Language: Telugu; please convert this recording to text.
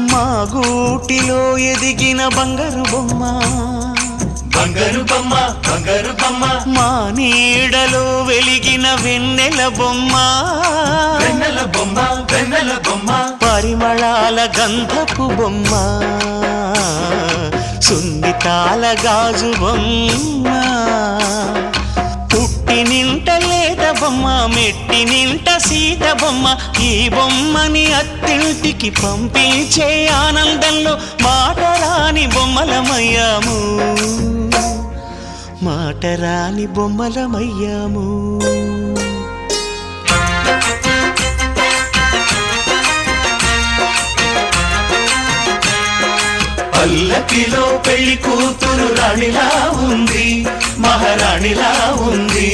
మా గూటిలో ఎదిగిన బంగారు బొమ్మ బంగారు బొమ్మ బంగారు బొమ్మ మా నీడలో వెలిగిన వెన్నెల బొమ్మ వెన్నెల బొమ్మ వెన్నెల బొమ్మ పరిమళాల గంధపు బొమ్మ సున్నితాల గాజు బొమ్మ పుట్టి నింట లేత బొమ్మ మెట్టి నింట సీత బొమ్మ ఈ బొమ్మని అత్తింటికి పంపించే ఆనందంలో మాటరాని బొమ్మలమయ్యాము మాటరాని బొమ్మలమయ్యాము పల్లకిలో పెళ్లి కూతురు రాణిలా ఉంది మహారాణిలా ఉంది